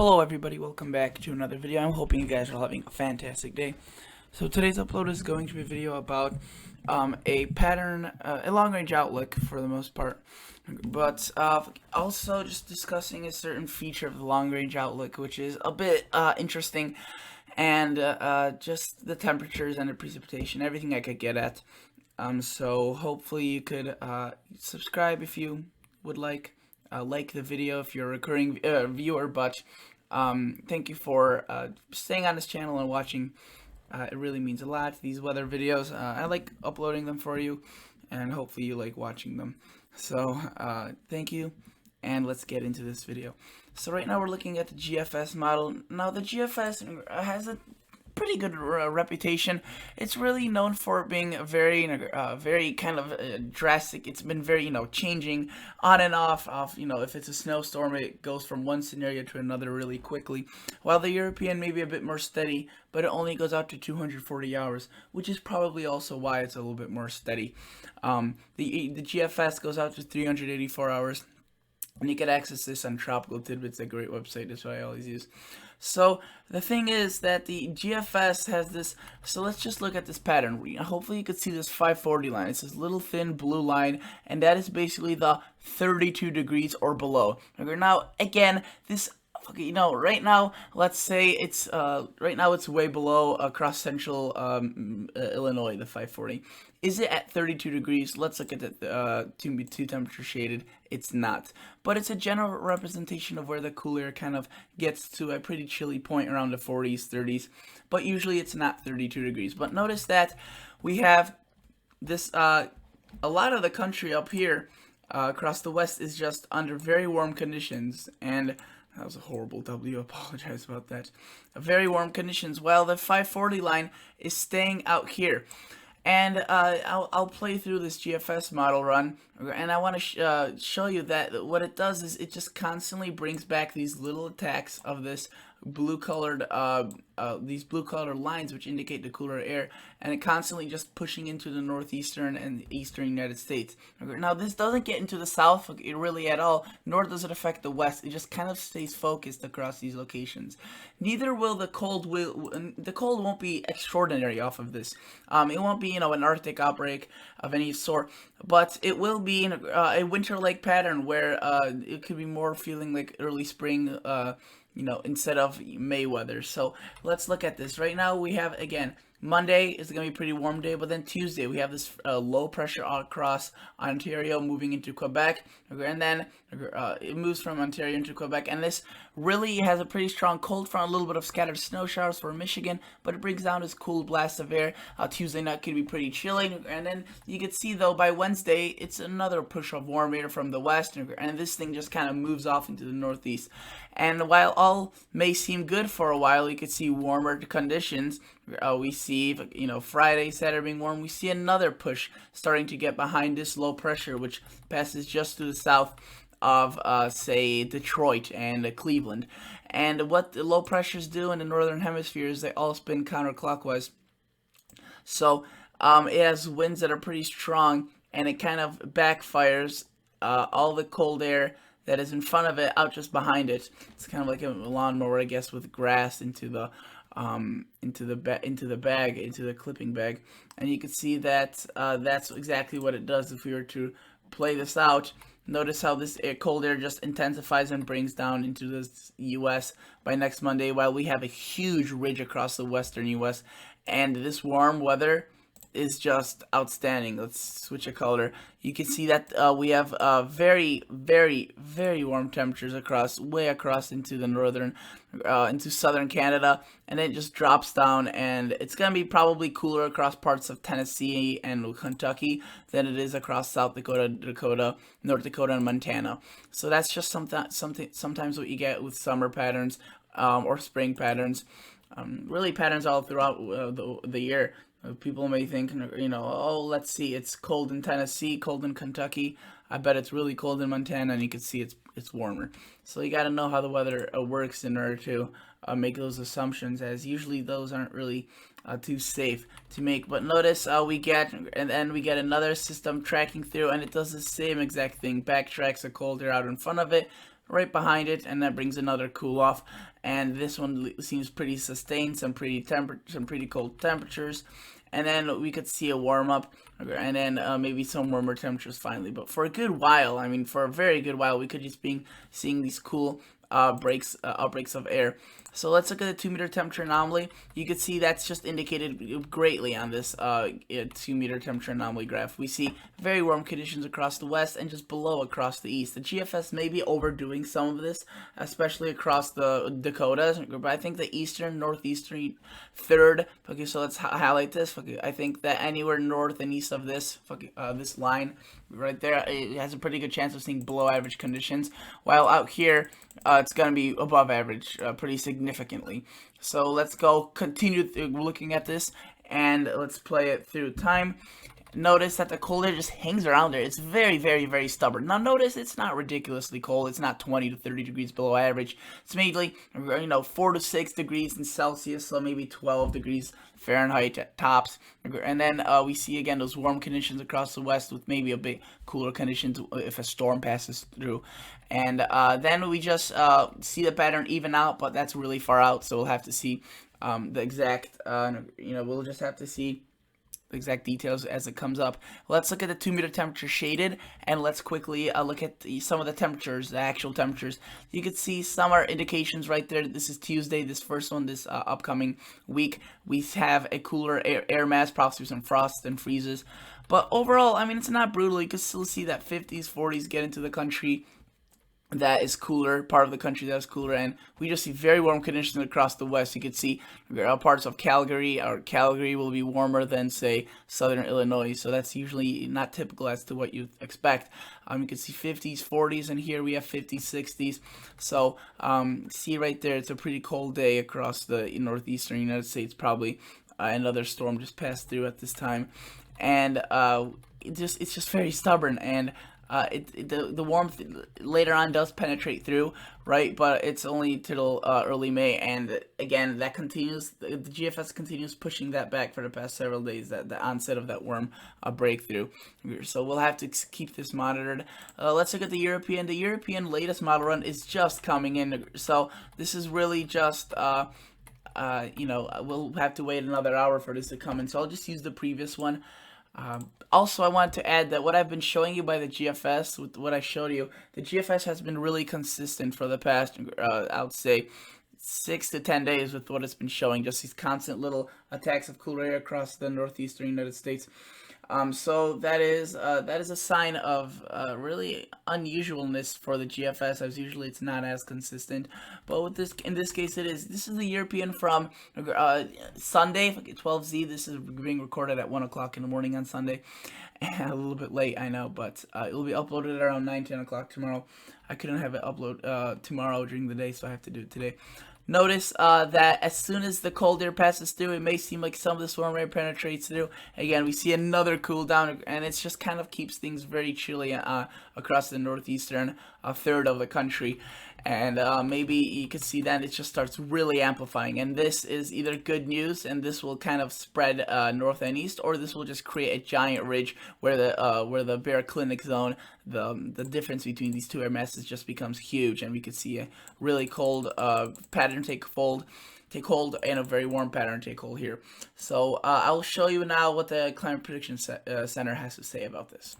Hello everybody, welcome back to another video. I'm hoping you guys are having a fantastic day. So today's upload is going to be a video about a pattern, a long-range outlook for the most part, but also just discussing a certain feature of the long-range outlook, which is a bit interesting, and just the temperatures and the precipitation, everything I could get at. So hopefully you could subscribe if you would like the video if you're a recurring viewer, but thank you for staying on this channel and watching. It really means a lot. These weather videos, I like uploading them for you, and hopefully you like watching them. So thank you, and let's get into this video. So right now we're looking at the GFS model. Now the GFS has a pretty good reputation. It's really known for being a very kind of drastic. It's been very, changing on and off. If it's a snowstorm, it goes from one scenario to another really quickly. While the European may be a bit more steady, but it only goes out to 240 hours, which is probably also why it's a little bit more steady. The GFS goes out to 384 hours. And you can access this on Tropical Tidbits, a great website. That's what I always use. So the thing is that the GFS has this. So let's just look at this pattern. Hopefully you could see this 540 line. It's this little thin blue line, and that is basically the 32 degrees or below. Okay, now again, this. Right now, let's say it's right now it's way below across central Illinois, the 540. Is it at 32 degrees? Let's look at the two temperature shaded. It's not, but it's a general representation of where the cool air kind of gets to a pretty chilly point around the 40s, 30s. But usually it's not 32 degrees. But notice that we have this. A lot of the country up here across the west is just under very warm conditions, and that was a horrible W. Apologize about that. Very warm conditions. While the 540 line is staying out here. And I'll play through this GFS model run, and I want to show you that what it does is it just constantly brings back these little attacks of this blue-colored these blue-colored lines, which indicate the cooler air, and it constantly just pushing into the northeastern and eastern United States. Now this doesn't get into the south really at all, nor does it affect the west. It just kind of stays focused across these locations. Neither will the cold. The cold won't be extraordinary off of this. It won't be an Arctic outbreak of any sort, but it will be a winter-like pattern where it could be more feeling like early spring. Instead of May weather. So let's look at this. Right now we have, again, Monday is going to be a pretty warm day, but then Tuesday we have this low pressure across Ontario moving into Quebec, and then it moves from Ontario into Quebec, and this really has a pretty strong cold front, a little bit of scattered snow showers for Michigan, but it brings down this cool blast of air. Tuesday night could be pretty chilly, and then you can see though by Wednesday it's another push of warm air from the west, and this thing just kind of moves off into the northeast. And while all may seem good for a while, you could see warmer conditions. We see, Friday, Saturday being warm. We see another push starting to get behind this low pressure, which passes just to the south of, say, Detroit and Cleveland. And what the low pressures do in the northern hemisphere is they all spin counterclockwise. So it has winds that are pretty strong, and it kind of backfires all the cold air that is in front of it out just behind it. It's kind of like a lawnmower, I guess, with grass into the clipping bag, and you can see that that's exactly what it does. If we were to play this out, notice how this cold air just intensifies and brings down into the U.S. by next Monday, while we have a huge ridge across the western U.S. and this warm weather is just outstanding. Let's switch a color. You can see that we have very, very, very warm temperatures way across into the northern, into southern Canada, and then it just drops down, and it's gonna be probably cooler across parts of Tennessee and Kentucky than it is across South Dakota, North Dakota, and Montana. So that's just sometimes what you get with summer patterns or spring patterns. Really patterns all throughout the year. People may think, oh, let's see, it's cold in Tennessee, cold in Kentucky. I bet it's really cold in Montana, and you can see it's warmer. So you got to know how the weather works in order to make those assumptions, as usually those aren't really too safe to make. But notice we get another system tracking through, and it does the same exact thing. Backtracks the cold air out in front of it, right behind it, and that brings another cool off. And this one seems pretty sustained, some pretty cold temperatures, and then we could see a warm up, and then maybe some warmer temperatures finally. But for a good while, I mean, for a very good while, we could just be seeing these cool outbreaks of air. So let's look at the 2-meter temperature anomaly. You can see that's just indicated greatly on this 2-meter temperature anomaly graph. We see very warm conditions across the west and just below across the east. The GFS may be overdoing some of this, especially across the Dakotas, but I think the eastern, northeastern third. Okay, so let's highlight this. Okay, I think that anywhere north and east of this, this line right there, it has a pretty good chance of seeing below average conditions, while out here it's going to be above average pretty significantly. So let's continue looking at this, and let's play it through time. Notice that the cold air just hangs around there. It's very, very, very stubborn. Now notice it's not ridiculously cold. It's not 20 to 30 degrees below average. It's maybe, 4 to 6 degrees in Celsius, so maybe 12 degrees Fahrenheit at tops. And then we see again those warm conditions across the west with maybe a bit cooler conditions if a storm passes through. And then we just see the pattern even out, but that's really far out, so we'll have to see the exact, we'll just have to see exact details as it comes up. Let's look at the 2-meter temperature shaded, and let's quickly look at some of the temperatures, the actual temperatures. You can see some are indications right there. This is Tuesday, this first one, this upcoming week. We have a cooler air mass, possibly some frost and freezes. But overall, I mean, it's not brutal. You can still see that 50s, 40s get into the country that is cooler, part of the country that is cooler, and we just see very warm conditions across the west. You can see parts of Calgary, or Calgary will be warmer than, say, southern Illinois, so that's usually not typical as to what you expect. You can see 50s, 40s, and here we have 50s, 60s, so see right there, it's a pretty cold day across the northeastern United States. Probably another storm just passed through at this time, and it's just very stubborn, and the warmth later on does penetrate through, right? But it's only till early May, and again, that continues. The GFS continues pushing that back for the past several days. That the onset of that warm breakthrough. So we'll have to keep this monitored. Let's look at the European. The European latest model run is just coming in, so this is really just. We'll have to wait another hour for this to come in. So I'll just use the previous one. Also, I want to add that what I've been showing you by the GFS, with what I showed you, the GFS has been really consistent for the past, I would say, 6 to 10 days with what it's been showing. Just these constant little attacks of cooler air across the northeastern United States. So that is a sign of really unusualness for the GFS, as usually it's not as consistent. But with this, in this case, it is. This is the European from Sunday, 12Z. This is being recorded at 1 o'clock in the morning on Sunday. A little bit late, I know, but it will be uploaded at around 9, 10 o'clock tomorrow. I couldn't have it upload tomorrow during the day, so I have to do it today. Notice that as soon as the cold air passes through, it may seem like some of the warm air penetrates through. Again, we see another cool down, and it just kind of keeps things very chilly across the northeastern third of the country. And maybe you can see that it just starts really amplifying, and this is either good news, and this will kind of spread north and east, or this will just create a giant ridge where the baroclinic zone, the difference between these two air masses just becomes huge, and we could see a really cold pattern take hold, and a very warm pattern take hold here. So I'll show you now what the Climate Prediction Center has to say about this.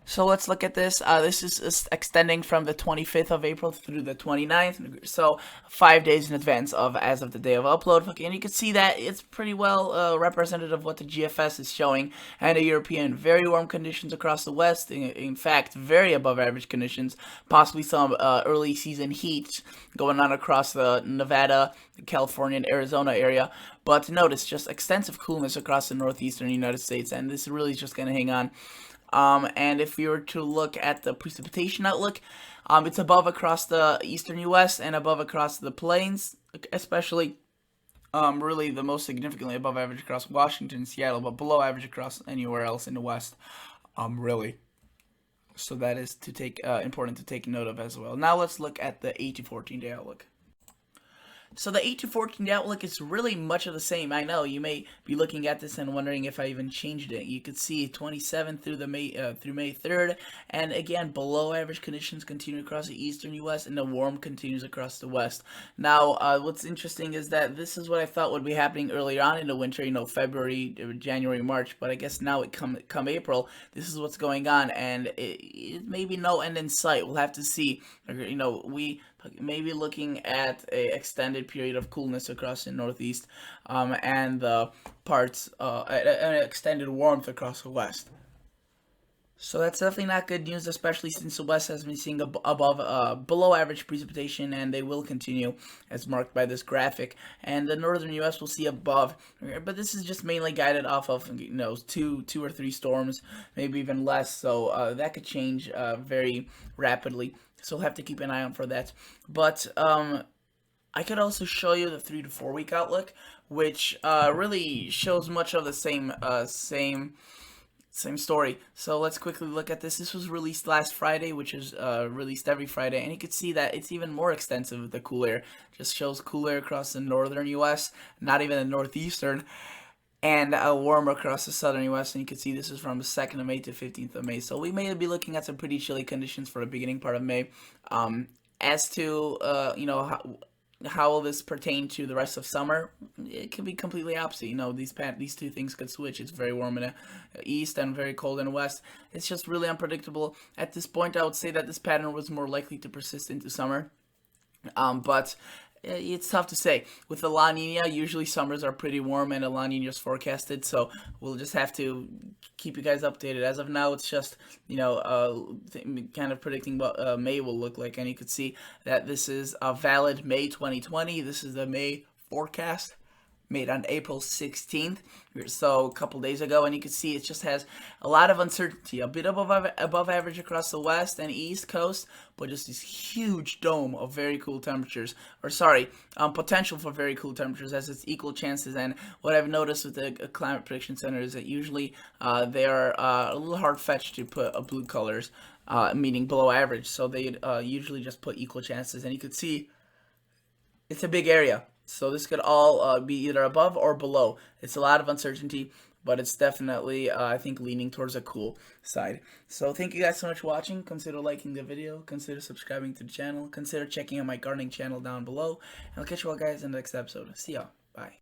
So let's look at this. This is extending from the 25th of April through the 29th, so 5 days in advance as of the day of upload. Okay, and you can see that it's pretty well representative of what the GFS is showing, and the European, very warm conditions across the west, in fact, very above average conditions, possibly some early season heat going on across the Nevada, California, and Arizona area. But notice, just extensive coolness across the northeastern United States, and this really is just going to hang on. And if we were to look at the precipitation outlook, it's above across the eastern U.S. and above across the plains, especially really the most significantly above average across Washington and Seattle, but below average across anywhere else in the West, really. So that is important to take note of as well. Now let's look at the 8 to 14 day outlook. So the 8 to 14 day outlook is really much of the same. I know you may be looking at this and wondering if I even changed it. You could see 27th through May 3rd, and again below average conditions continue across the eastern U.S. and the warm continues across the west. Now, what's interesting is that this is what I thought would be happening earlier on in the winter. February, January, March. But I guess now it come April, this is what's going on, and it may be no end in sight. We'll have to see. We may be looking at a extended period of coolness across the northeast, and the parts an extended warmth across the west. So that's definitely not good news, especially since the West has been seeing below average precipitation, and they will continue, as marked by this graphic. And the northern U.S. will see above, but this is just mainly guided off of two or three storms, maybe even less. So that could change very rapidly. So we'll have to keep an eye out for that. But I could also show you the 3 to 4 week outlook, which really shows much of the same story. So let's quickly look at this. This was released last Friday, which is released every Friday, and you can see that it's even more extensive with the cool air. Just shows cool air across the northern U.S., not even the northeastern, and warmer across the southern U.S. And you can see this is from the 2nd of May to 15th of May. So we may be looking at some pretty chilly conditions for the beginning part of May. As to how will this pertain to the rest of summer? It could be completely opposite. These two things could switch. It's very warm in the east and very cold in the west. It's just really unpredictable. At this point, I would say that this pattern was more likely to persist into summer. But it's tough to say. With the La Nina, usually summers are pretty warm and a La Nina is forecasted, so we'll just have to keep you guys updated. As of now, it's just, kind of predicting what May will look like, and you can see that this is a valid May 2020. This is the May forecast made on April 16th, so a couple days ago, and you can see it just has a lot of uncertainty, a bit above average across the west and east coast, but just this huge dome of very cool temperatures, potential for very cool temperatures, as it's equal chances. And what I've noticed with the Climate Prediction Center is that usually they are a little hard-fetched to put blue colors, meaning below average, so they usually just put equal chances, and you can see it's a big area. So this could all be either above or below. It's a lot of uncertainty, but it's definitely, I think, leaning towards a cool side. So thank you guys so much for watching. Consider liking the video. Consider subscribing to the channel. Consider checking out my gardening channel down below. And I'll catch you all guys in the next episode. See y'all. Bye.